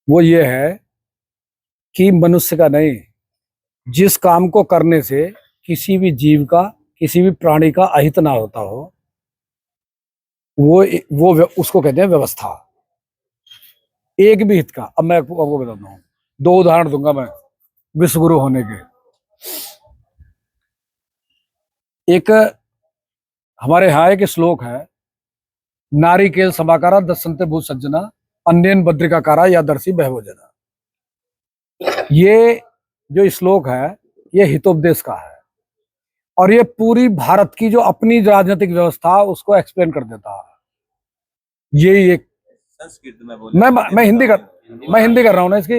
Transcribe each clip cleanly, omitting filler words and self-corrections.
वो ये है कि मनुष्य का नहीं, जिस काम को करने से किसी भी जीव का, किसी भी प्राणी का अहित ना होता हो, उसको कहते हैं व्यवस्था। एक भी हित का। अब मैं आपको बताता हूँ, दो उदाहरण दूंगा मैं विश्वगुरु होने के। एक हमारे यहाँ एक श्लोक है, नारिकेल समाकारा दर्शनते भूत सज्जना, अन्यन बद्रिकाकारा या दर्शी बहवोजना। ये जो श्लोक है, ये हितोपदेश का है, और ये पूरी भारत की जो अपनी राजनीतिक व्यवस्था उसको एक्सप्लेन कर देता है। यही एक संस्कृत में मैं हिंदी कर रहा हूँ ना इसकी।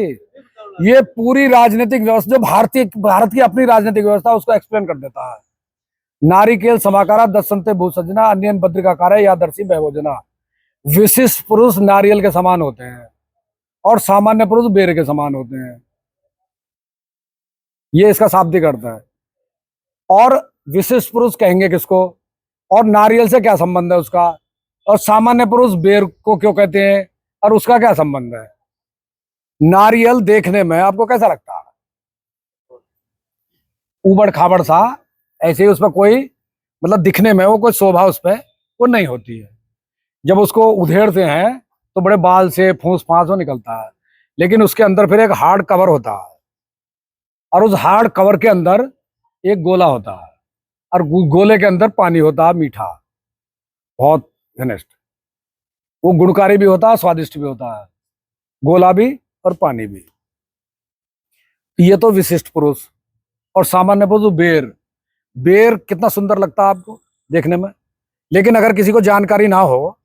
ये पूरी राजनीतिक व्यवस्था जो भारत की अपनी राजनीतिक व्यवस्था उसको एक्सप्लेन कर देता है। नारिकेल समाकारा दर्शनते भूसजना, अन्यन बद्रिकाकारा या दर्शी बहवोजना। विशिष्ट पुरुष नारियल के समान होते हैं और सामान्य पुरुष बेर के समान होते हैं। ये इसका शाब्दिक अर्थ है। और विशिष्ट पुरुष कहेंगे किसको, और नारियल से क्या संबंध है उसका, और सामान्य पुरुष बेर को क्यों कहते हैं और उसका क्या संबंध है। नारियल देखने में आपको कैसा लगता है, उबड़ खाबड़ सा, ऐसे ही उसमें कोई मतलब दिखने में वो कोई शोभा उस पर वो नहीं होती है। जब उसको उधेड़ते हैं तो बड़े बाल से फूस फांस वो निकलता है, लेकिन उसके अंदर फिर एक हार्ड कवर होता है, और उस हार्ड कवर के अंदर एक गोला होता है, और गोले के अंदर पानी होता है मीठा, बहुत घनिष्ठ। वो गुणकारी भी होता है, स्वादिष्ट भी होता है, गोला भी और पानी भी। ये तो विशिष्ट पुरुष। और सामान्य पुरुष बेर। बेर कितना सुंदर लगता है आपको देखने में, लेकिन अगर किसी को जानकारी ना हो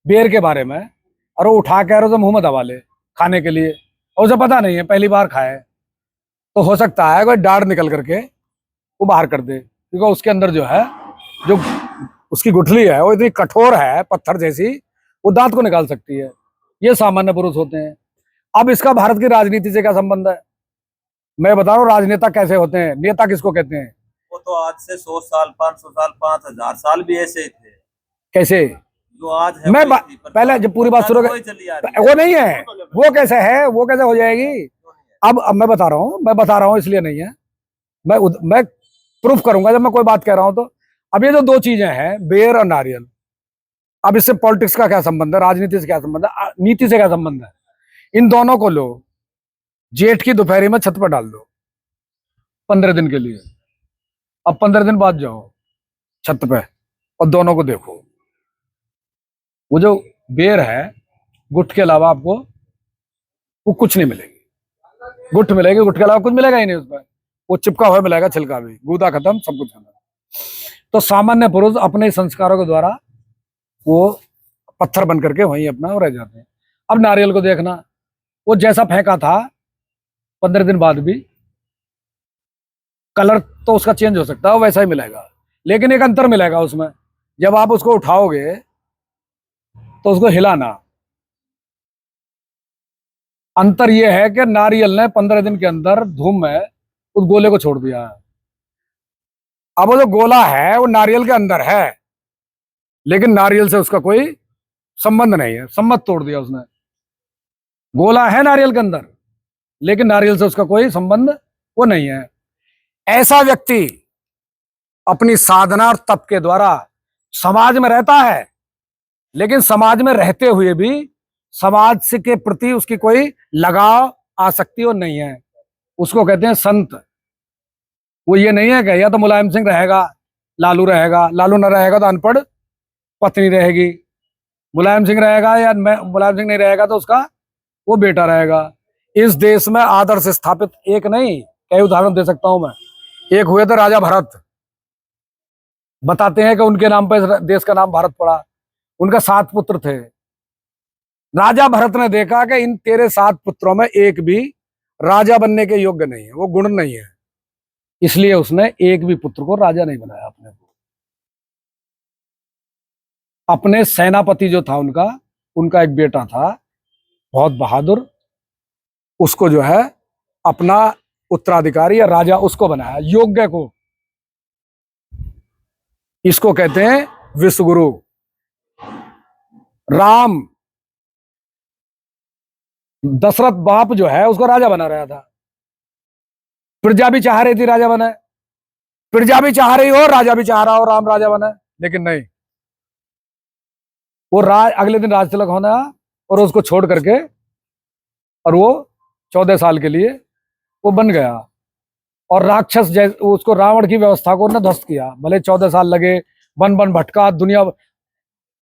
बेर के बारे में, और वो उठा के उसे मुंह में दबा ले खाने के लिए, और उसे पता नहीं है पहली बार खाए, तो हो सकता है कोई डाढ़ निकल करके वो बाहर कर दे, क्योंकि उसके अंदर जो है, जो उसकी गुठली है वो इतनी कठोर है, पत्थर जैसी, वो दांत को निकाल सकती है। ये सामान्य पुरुष होते हैं। अब इसका भारत की राजनीति से क्या संबंध है, मैं बता रहा हूँ राजनेता कैसे होते हैं, नेता किसको कहते हैं। वो तो आज से 100 साल, 500 साल, 5000 साल भी ऐसे ही थे। कैसे, जो आज है मैं वही थी, पहले जब पूरी बात शुरू वही चली आ रही है। वो नहीं है, वो कैसे है, वो कैसे हो जाएगी। अब मैं बता रहा हूँ, इसलिए नहीं है, मैं प्रूफ करूंगा जब मैं कोई बात कह रहा हूं तो। अब ये जो दो चीजें हैं, बेर और नारियल, अब इससे पॉलिटिक्स का क्या संबंध है, राजनीति से क्या संबंध है, नीति से क्या संबंध है। इन दोनों को लो, जेठ की दोपहरी में छत पर डाल दो 15 दिन के लिए। अब 15 दिन बाद जाओ छत पे और दोनों को देखो, वो जो बेर है, गुठ के अलावा आपको वो कुछ नहीं मिलेगी। गुठ मिलेगी, गुठ के अलावा कुछ मिलेगा ही नहीं उसमें, वो चिपका हुआ मिलेगा, छिलका भी, गूदा खत्म, सब कुछ खत्म। तो सामान्य पुरुष अपने संस्कारों के द्वारा वो पत्थर बन करके वहीं अपना रह जाते हैं। अब नारियल को देखना, वो जैसा फेंका था 15 दिन बाद भी कलर तो उसका चेंज हो सकता है, वैसा ही मिलेगा, लेकिन एक अंतर मिलेगा उसमें। जब आप उसको उठाओगे तो उसको हिलाना, अंतर यह है कि नारियल ने 15 दिन के अंदर धूम में उस गोले को छोड़ दिया है। अब वो जो गोला है वो नारियल के अंदर है, लेकिन नारियल से उसका कोई संबंध नहीं है, संबंध तोड़ दिया उसने। गोला है नारियल के अंदर, लेकिन नारियल से उसका कोई संबंध वो नहीं है। ऐसा व्यक्ति अपनी साधना और तप के द्वारा समाज में रहता है, लेकिन समाज में रहते हुए भी समाज से के प्रति उसकी कोई लगाव आसक्ति और नहीं है, उसको कहते हैं संत। वो ये नहीं है कि या तो मुलायम सिंह रहेगा, लालू रहेगा, लालू न रहेगा तो अनपढ़ पत्नी रहेगी, मुलायम सिंह रहेगा या मुलायम सिंह नहीं रहेगा तो उसका वो बेटा रहेगा। इस देश में आदर्श स्थापित एक नहीं, कई उदाहरण दे सकता हूं मैं। एक हुए थे राजा भरत, बताते हैं कि उनके नाम पर देश का नाम भारत पड़ा। उनका 7 पुत्र थे। राजा भरत ने देखा कि इन तेरे 7 पुत्रों में एक भी राजा बनने के योग्य नहीं है, वो गुण नहीं है, इसलिए उसने एक भी पुत्र को राजा नहीं बनाया अपने को। अपने सेनापति जो था उनका उनका एक बेटा था बहुत बहादुर, उसको जो है अपना उत्तराधिकारी या राजा उसको बनाया, योग्य को। इसको कहते हैं विश्वगुरु। राम दशरथ बाप जो है उसको राजा बना रहा था, प्रजा भी चाह रही थी राजा बने, प्रजा भी चाह रही हो, राजा भी चाह रहा हो राम राजा बने, लेकिन नहीं, वो अगले दिन राज तिलक होना और उसको छोड़ करके, और वो 14 साल के लिए वो बन गया और राक्षस जैसे उसको रावण की व्यवस्था को न ध्वस्त किया। भले 14 साल लगे, बन बन भटका, दुनिया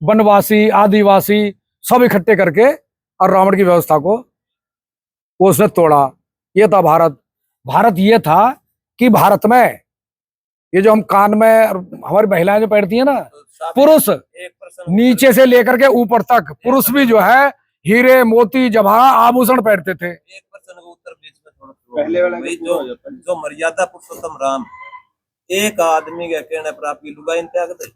वनवासी आदिवासी सब इकट्ठे करके और रावण की व्यवस्था को वो उसने तोड़ा। ये था भारत। भारत ये था कि भारत में ये जो हम कान में हमारी महिलाएं जो पहनती है ना, पुरुष नीचे से लेकर के ऊपर तक पुरुष भी जो है हीरे मोती जवाहरात आभूषण पहनते थे। 1% को उत्तर बीच में थोड़ा पहले वाला जो मर्यादा पुरुषोत्तम राम, एक आदमी के कहने पर आपकी लुगाई त्याग दे।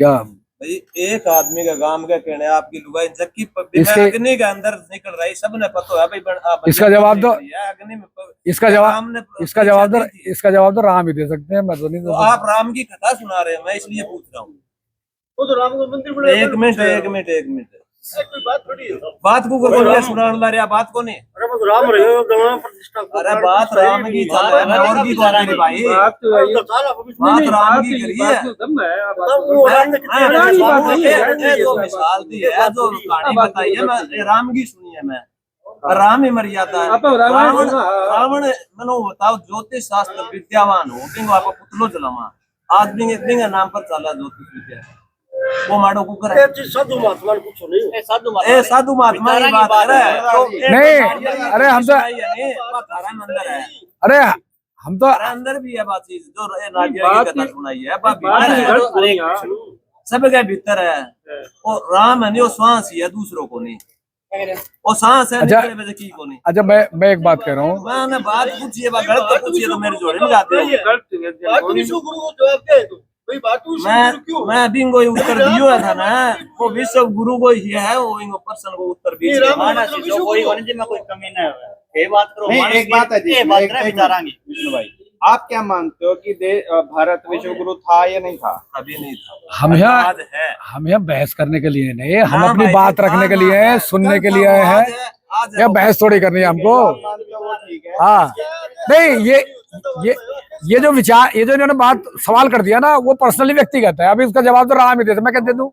क्या भाई एक आदमी का गांव का कहने आपकी लुगाई जबकि अग्नि के अंदर निकल रही, सबने पता है भाई। इसका जवाब दो, अग्नि में इसका जवाब तो राम ही दे सकते हैं, मैं तो नहीं। तो आप राम की कथा सुना रहे हैं, मैं इसलिए पूछ रहा हूँ। वो तो राम को मंदिर बना। एक मिनट बात को बोलिए, सुनाने ला रहा बात को नहीं। अरे राम रहे प्रतिष्ठा, अरे बात राम की चल रहा है और की जा रही है भाई, बात राम की करिए। जो मिसाल दी है, जो कहानी बताई है, मैं राम की सुनी है, मैं राम ही मर्यादा है। रावण मनो बताओ ज्योतिष शास्त्र विद्यावान हो, बिंगो आप पुतलो जलावा आदमी के नाम पर चला ज्योतिष विद्या, वो माडो कुकर है। साधु महात्मा कुछ नहीं, साधु महात्मा की बात कर रहा है नहीं। अरे हम तो अंदर है, अरे हम तो अंदर भी है बात चीज जो राजा की कथा सुनाई है, सब के भीतर है। वो राम है नहीं, वो श्वास ही है, दूसरों को नहीं, वो सांस है। अच्छा मैं एक बात कह रहा हूँ, मैंने बात पूछिए, गलत तो पूछिए तो मेरे जोड़े में जाते हो। मैं अभी इनको उत्तर दियो है था ना, वो विश्व गुरु को ही है, वो इनको पर्सन को उत्तर भी कोई कमी नहीं है। ये बात करो, एक बात है विष्णु भाई, आप क्या मानते हो कि भारत विश्व गुरु था या नहीं था? अभी नहीं था। हम यहाँ बहस करने के लिए नहीं, हम अपनी बात रखने के लिए हैं, सुनने के लिए आए हैं, या बहस थोड़ी करनी है हमको। हाँ नहीं, ये जो विचार, ये जो इन्होंने बात सवाल कर दिया ना, वो पर्सनली व्यक्तिगत है। अभी उसका जवाब तो राम ही देते, मैं कैसे दूं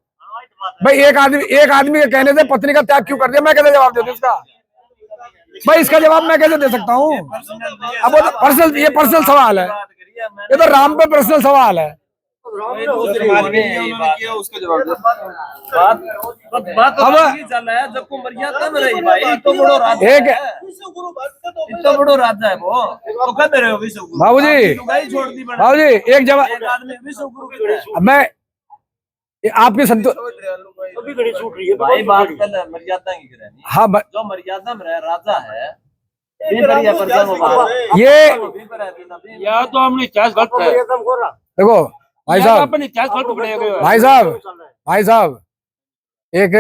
भाई? एक आदमी के कहने से पत्नी का त्याग क्यों कर दिया, मैं कैसे जवाब दे दूं इसका? भाई इसका जवाब मैं कैसे दे सकता हूँ? अब वो तो पर्सनल, ये पर्सनल सवाल है, ये तो राम पे पर्सनल सवाल है। उसका जवाब तो बड़ो राजा है वो, तो कहते रहे हो विश्व गुरु। बाबूजी एक जवाब, मैं आपकी अभी घड़ी छूट रही है भाई, बात कर मर्यादा की करें। हाँ जो मर्यादा में राजा है, ये या तो हमने इतिहास गलत है। देखो भाई साहब एक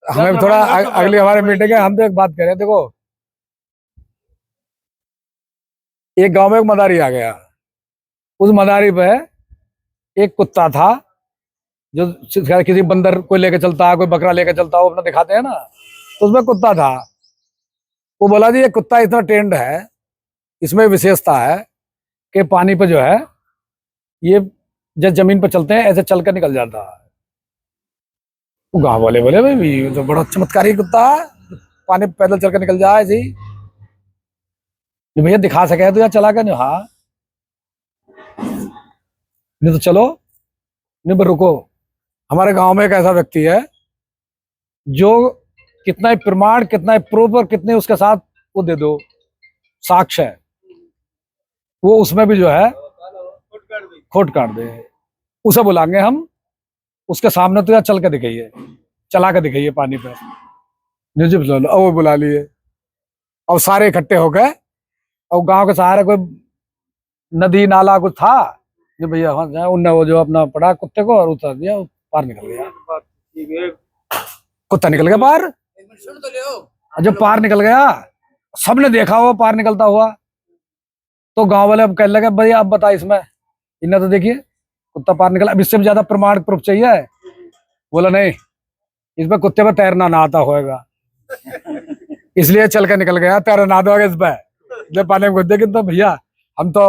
हमें थोड़ा अगली हमारे मीटिंग है, हम तो एक बात कह रहे हैं। देखो एक गांव में एक मदारी आ गया, उस मदारी पे एक कुत्ता था जो किसी बंदर को लेकर चलता है, कोई बकरा लेकर चलता है, वो अपना दिखाते हैं ना, तो उसमें कुत्ता था। वो बोला जी ये कुत्ता इतना ट्रेंड है, इसमें विशेषता है कि पानी पे जो है ये जब जमीन पर चलते हैं ऐसे चलकर निकल जाता है। वो गाँव वाले बोले भाई ये तो बड़ा चमत्कारी कुत्ता है, पानी पैदल चलकर निकल जाए ऐसे ही। भैया दिखा सके तो यार चला कर नहीं? हाँ नहीं तो चलो, नहीं पर रुको। हमारे गांव में एक ऐसा व्यक्ति है जो कितना ही प्रमाण, कितना ही प्रूफ और कितने उसके साथ वो दे दो साक्ष्य है, वो उसमें भी जो है खोट काट दे। उसे बुलाएंगे हम, उसके सामने तो यार चल के दिखाइए, चला के दिखाइए पानी पे, न्यूज लो। वो बुला लिए, अब सारे इकट्ठे हो गए, और गांव के सहारे कोई नदी नाला कुछ था जो भैया उनने वो जो अपना पड़ा कुत्ते को और उतार दिया, पार निकल गया। कुत्ता निकल गया पार। जब पार निकल गया, सबने देखा वो पार निकलता हुआ, तो गांव वाले अब कहने लगे भैया अब बता इसमें, इन्हें तो देखिए कुत्ता पार निकला, अब इससे भी ज्यादा प्रमाण प्रूफ चाहिए। बोला नहीं, इसमें कुत्ते पे तैरना ना आता होएगा, इसलिए चल के निकल गया, तैरना ना दोगे इस पे, जब पानी में घुस दे। तो भैया हम तो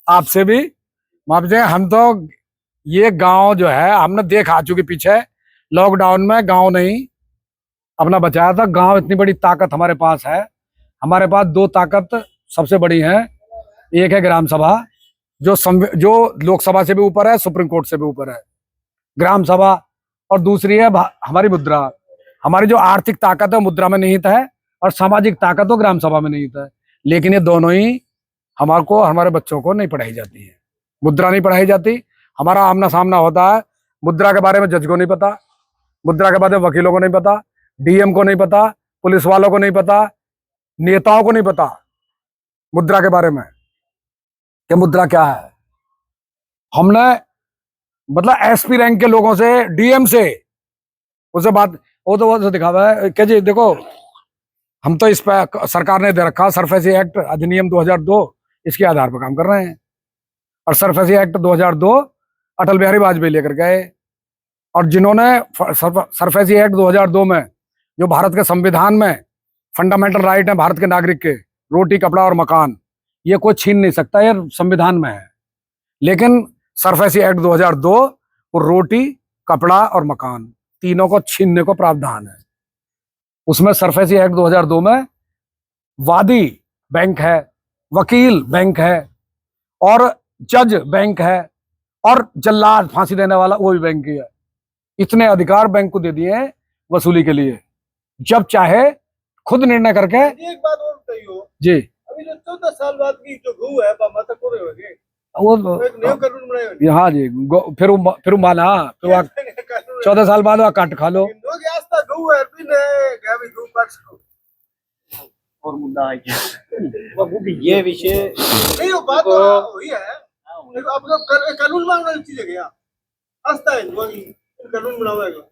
आपसे भी माफ से, हम तो ये गांव जो है हमने देख आ चुके पीछे, लॉकडाउन में गांव नहीं अपना बचाया था। गांव इतनी बड़ी ताकत हमारे पास है, हमारे पास दो ताकत सबसे बड़ी है। एक है ग्राम सभा, जो लोकसभा से भी ऊपर है, सुप्रीम कोर्ट से भी ऊपर है, ग्राम सभा। और दूसरी है हमारी मुद्रा। हमारी जो आर्थिक ताकत है मुद्रा में निहित है, और सामाजिक ताकत तो ग्राम सभा में निहित है। लेकिन ये दोनों ही हमारे बच्चों को नहीं पढ़ाई जाती है। मुद्रा नहीं पढ़ाई जाती, हमारा आमना सामना होता है। मुद्रा के बारे में जज को नहीं पता, मुद्रा के बारे में वकीलों को नहीं पता, डीएम को नहीं पता, पुलिस वालों को नहीं पता, नेताओं को नहीं पता मुद्रा के बारे में कि मुद्रा क्या है। हमने मतलब एसपी रैंक के लोगों से, डीएम से, उससे बात, वो तो दिखावा है कि जी देखो हम तो इस पर सरकार ने दे रखा सरफेसी एक्ट अधिनियम 2002, इसके आधार पर काम कर रहे हैं। और सरफेसी एक्ट 2002 अटल बिहारी वाजपेयी लेकर गए, और जिन्होंने सरफेसी एक्ट 2002 में जो भारत के संविधान में फंडामेंटल राइट है भारत के नागरिक के, रोटी कपड़ा और मकान, ये कोई छीन नहीं सकता, ये संविधान में है। लेकिन सरफेसी एक्ट 2002 वो रोटी कपड़ा और मकान तीनों को छीनने को प्रावधान है। उसमें सरफेसी एक्ट 2002 में वादी बैंक है, वकील बैंक है, और जज बैंक है, और जल्लाद फांसी देने वाला वो भी बैंक ही है। इतने अधिकार बैंक को दे दिए हैं वसूली के लिए, जब चाहे खुद निर्णय करके। एक बात और बताइए जी, अभी जो 14 साल बाद की जो गऊ है माता को होगे वो एक नया कानून बनाए हाँ जी, फिर माना, फिर 14 साल बाद वहाँ काट खा लो। लोग आस्था गऊ है भी ने गया भी गऊ काट सको और मुद्दा है कि ये विषय नहीं वो बात तो हुई है। अब कानून मांगने चीज है क्या आस्था है वो कानून बनावेगा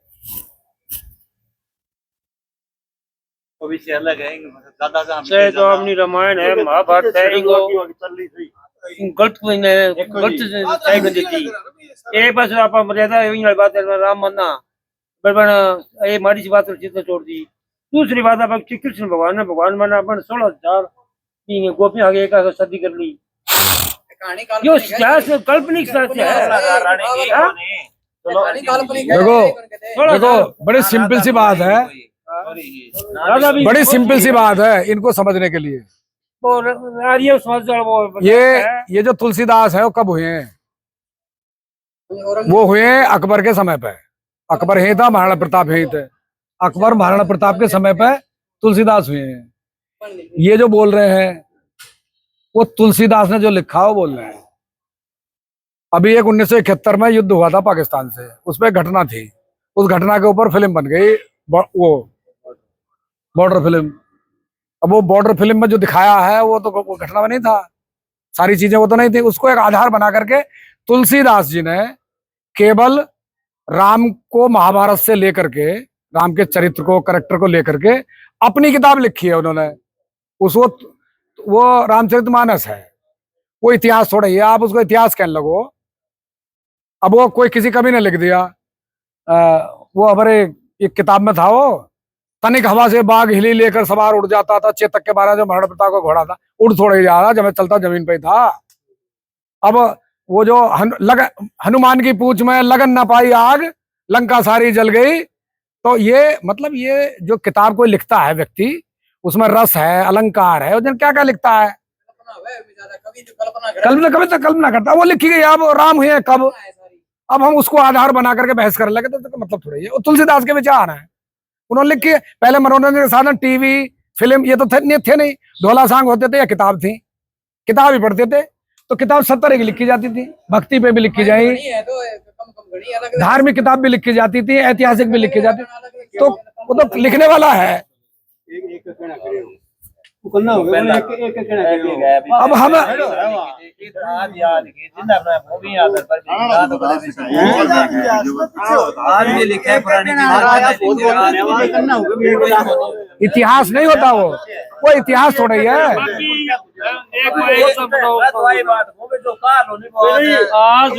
वो विषय अलग है। दादा साहब से तो अपनी रामायण है, महाभारत है, इनको गलत साइड में देती ये बस आप मर्यादा है बात है राम मन्ना बड़बड़ ये मारी सी बात चित्त छोड़ दी। दूसरी बात आप श्री कृष्ण भगवान ने भगवान माना अपन 16,000 गोपी आगे एक शादी कर ली, यो काल्पनिक सत्य है। देखो बड़ी सिंपल सी बात है, बड़ी सिंपल सी बात है इनको समझने के लिए। ये जो तुलसीदास है वो कब हुए हैं? वो हुए अकबर के समय पे। अकबर ही था, महाराणा प्रताप ही थे। अकबर महाराणा प्रताप के समय पे तुलसीदास हुए हैं। ये जो बोल रहे हैं वो तुलसीदास ने जो लिखा वो बोल रहे हैं। अभी एक 1971 में युद्ध हुआ था पाकिस्तान से, उसपे घटना थी, उस घटना के ऊपर फिल्म बन गई, वो बॉर्डर फिल्म। अब वो बॉर्डर फिल्म में जो दिखाया है वो तो वो घटना में नहीं था, सारी चीजें वो तो नहीं थी। उसको एक आधार बना करके तुलसीदास जी ने केवल राम को महाभारत से लेकर के, राम के चरित्र को, करेक्टर को लेकर के अपनी किताब लिखी है उन्होंने। उस वो रामचरितमानस है, वो इतिहास थोड़ा ही है, आप उसको इतिहास कहने लगो। अब वो कोई किसी कवि ने लिख दिया, वो हमारे एक किताब में था, वो तनिक हवा से बाघ हिली लेकर सवार उड़ जाता था, चेतक के बारे जो महाराणा प्रताप का घोड़ा था, उड़ थोड़ा ही जा रहा, जब चलता जमीन पे था। अब वो जो हनुमान की पूंछ में लगन न पाई आग, लंका सारी जल गई। तो ये मतलब ये जो किताब कोई लिखता है व्यक्ति, उसमें रस है, अलंकार है, उसने क्या क्या लिखता है, कल्पना करता, वो लिखी गई। अब राम हुए कब, अब हम उसको आधार बना करके बहस करने लगे तो मतलब थोड़ा ही है। तुलसीदास के विचार है, उन्होंने लिखे। पहले मनोरंजन के साधन टीवी फिल्म ये तो थे नहीं, ढोला सांग होते थे या किताब थी, किताब ही पढ़ते थे। तो किताब 70 तरह की लिखी जाती थी, भक्ति पे भी लिखी जाए, धार्मिक किताब भी लिखी जाती थी, ऐतिहासिक भी लिखी जाती थी। तो वो तो लिखने वाला है। अब हम इतिहास नहीं होता, वो इतिहास थोड़ा ही है। आज